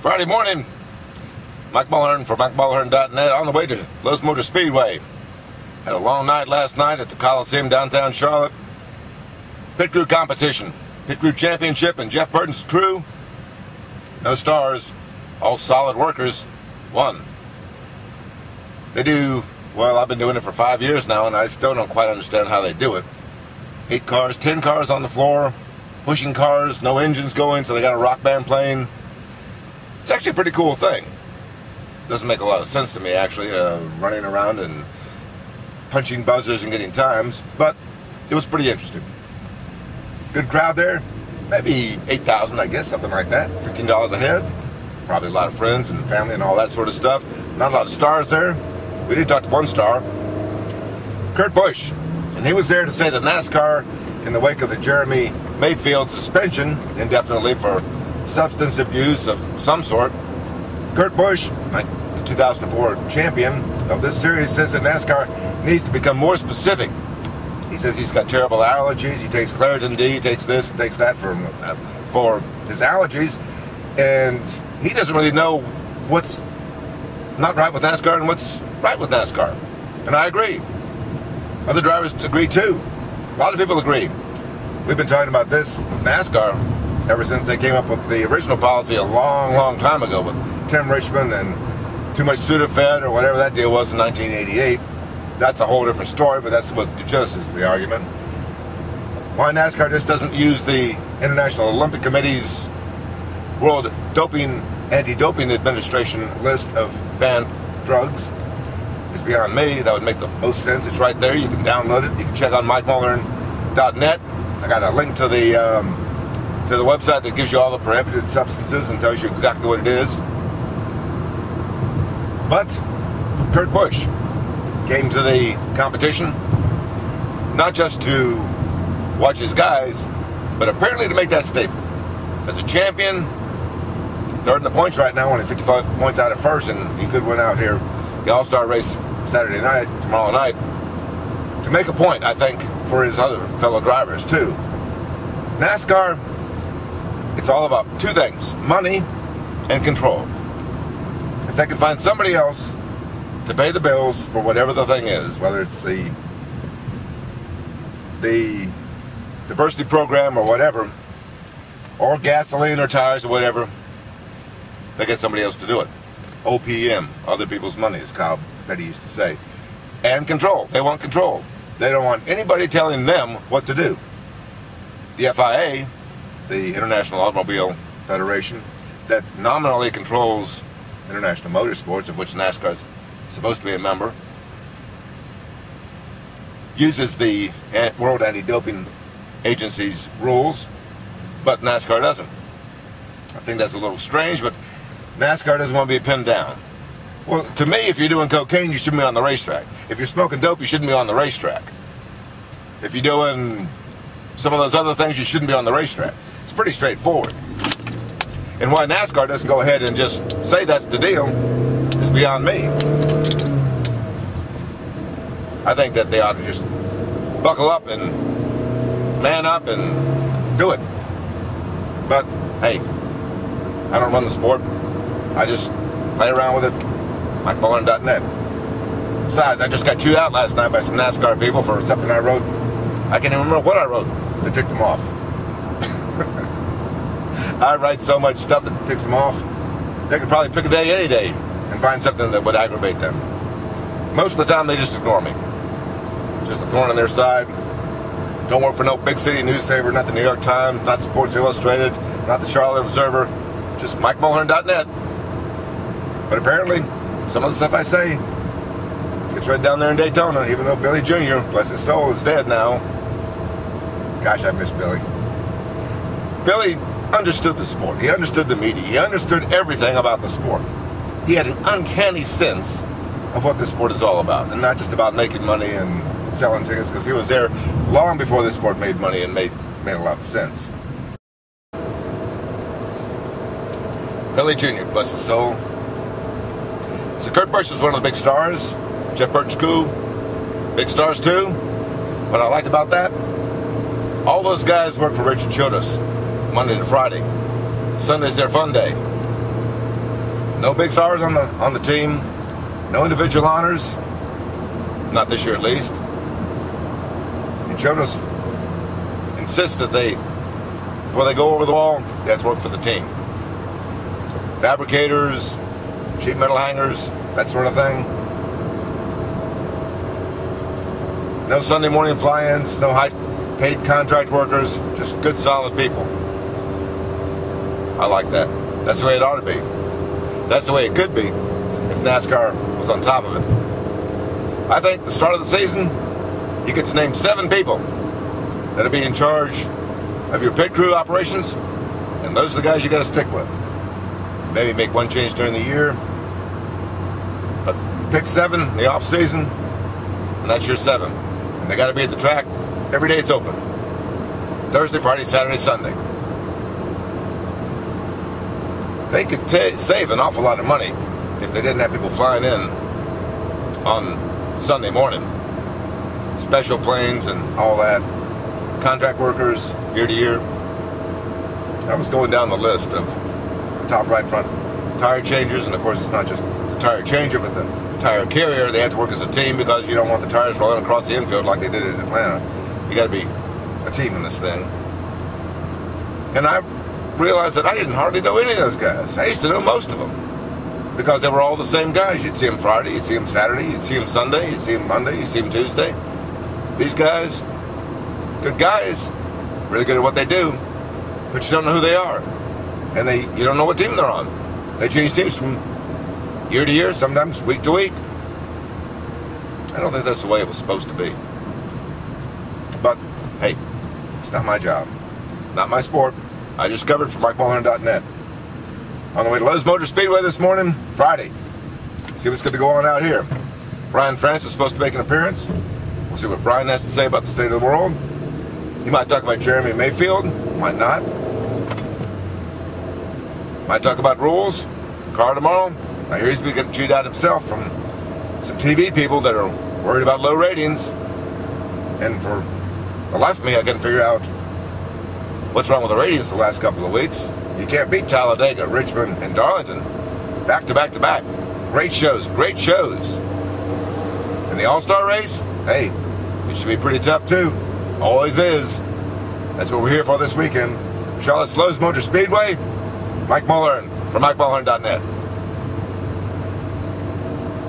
Friday morning, Mike Mulhern for MikeMulhern.net on the way to Los Motor Speedway. Had a long night last night at the Coliseum downtown Charlotte. Pit crew competition, pit crew championship, and Jeff Burton's crew. No stars, all solid workers, won. They do, well, I've been doing it for 5 years now, and I still don't quite understand how they do it. 8 cars, 10 cars on the floor, pushing cars, no engines going, so they got a rock band playing. It's actually a pretty cool thing. Doesn't make a lot of sense to me, actually, running around and punching buzzers and getting times, but it was pretty interesting. Good crowd there, maybe 8,000, I guess, something like that. $15 a head. Probably a lot of friends and family and all that sort of stuff. Not a lot of stars there. We did talk to one star, Kurt Busch, and he was there to say that NASCAR, in the wake of the Jeremy Mayfield suspension, indefinitely for substance abuse of some sort, Kurt Busch, the 2004 champion of this series, says that NASCAR needs to become more specific. He says he's got terrible allergies. He takes Claritin D, he takes this, takes that for his allergies, and he doesn't really know what's not right with NASCAR and what's right with NASCAR. And I agree. Other drivers agree too. A lot of people agree. We've been talking about this NASCAR ever since they came up with the original policy a long, long time ago with Tim Richmond and too much Sudafed or whatever that deal was in 1988. That's a whole different story, but that's what the genesis of the argument. Why NASCAR just doesn't use the International Olympic Committee's World Anti-Doping Administration list of banned drugs is beyond me. That would make the most sense. It's right there. You can download it. You can check on MikeMulhern.net. I got a link to the website that gives you all the prohibited substances and tells you exactly what it is. But Kurt Busch came to the competition not just to watch his guys, but apparently to make that statement. As a champion, third in the points right now, only 55 points out of first, and he could win out here the All-Star race Saturday night, tomorrow night, to make a point, I think, for his other fellow drivers too. NASCAR, it's all about two things: money and control. If they can find somebody else to pay the bills for whatever the thing is, whether it's the diversity program or whatever, or gasoline or tires or whatever, they get somebody else to do it. OPM, other people's money, as Kyle Petty used to say. And control. They want control. They don't want anybody telling them what to do. The FIA, the International Automobile Federation, that nominally controls international motorsports, of which NASCAR is supposed to be a member, uses the World Anti-Doping Agency's rules, but NASCAR doesn't. I think that's a little strange, but NASCAR doesn't want to be pinned down. Well, to me, if you're doing cocaine, you shouldn't be on the racetrack. If you're smoking dope, you shouldn't be on the racetrack. If you're doing some of those other things, you shouldn't be on the racetrack. It's pretty straightforward. And why NASCAR doesn't go ahead and just say that's the deal is beyond me. I think that they ought to just buckle up and man up and do it. But, hey, I don't run the sport. I just play around with it. MikeMulhern.net. Besides, I just got chewed out last night by some NASCAR people for something I wrote. I can't even remember what I wrote. They ticked them off. I write so much stuff that ticks them off. They could probably pick a day any day and find something that would aggravate them. Most of the time, they just ignore me. Just a thorn on their side. Don't work for no big city newspaper, not the New York Times, not Sports Illustrated, not the Charlotte Observer, just MikeMulhern.net. But apparently, some of the stuff I say gets read down there in Daytona, even though Billy Jr., bless his soul, is dead now. Gosh, I miss Billy. Billy understood the sport. He understood the media. He understood everything about the sport. He had an uncanny sense of what this sport is all about, and not just about making money and selling tickets, because he was there long before this sport made money and made a lot of sense. Billy Jr., bless his soul. So Kurt Busch was one of the big stars. Jeff Burton's crew, big stars too. What I liked about that, all those guys work for Richard Childress Monday to Friday. Sunday's their fun day. No big stars on the team. No individual honors. Not this year, at least. And Jonas insists that before they go over the wall, they have to work for the team. Fabricators, sheet metal hangers, that sort of thing. No Sunday morning fly-ins, no high-paid contract workers, just good, solid people. I like that. That's the way it ought to be. That's the way it could be if NASCAR was on top of it. I think the start of the season, you get to name 7 people that'll be in charge of your pit crew operations, and those are the guys you got to stick with. Maybe make one change during the year, but pick 7 in the off season, and that's your 7. And they got to be at the track every day it's open. Thursday, Friday, Saturday, Sunday. They could save an awful lot of money if they didn't have people flying in on Sunday morning. Special planes and all that. Contract workers, year to year. I was going down the list of the top right front tire changers, and of course it's not just the tire changer, but the tire carrier. They have to work as a team because you don't want the tires rolling across the infield like they did in Atlanta. You got to be a team in this thing. And I realized that I didn't hardly know any of those guys. I used to know most of them because they were all the same guys. You'd see them Friday, you'd see them Saturday, you'd see them Sunday, you'd see them Monday, you'd see them Tuesday. These guys, good guys, really good at what they do, but you don't know who they are. And you don't know what team they're on. They change teams from year to year, sometimes week to week. I don't think that's the way it was supposed to be. But, hey, it's not my job. Not my sport. I just covered for MikeMulhern.net. On the way to Lowe's Motor Speedway this morning, Friday. See what's going to go on out here. Brian France is supposed to make an appearance. We'll see what Brian has to say about the state of the world. He might talk about Jeremy Mayfield, might not. Might talk about rules, car tomorrow. I hear he's been getting chewed out himself from some TV people that are worried about low ratings. And for the life of me, I can't figure out what's wrong with the ratings the last couple of weeks. You can't beat Talladega, Richmond, and Darlington back to back to back. Great shows, great shows. And the All-Star race, hey, it should be pretty tough too. Always is. That's what we're here for this weekend. Charlotte's Lowe's Motor Speedway. Mike Mulhern from MikeMulhern.net.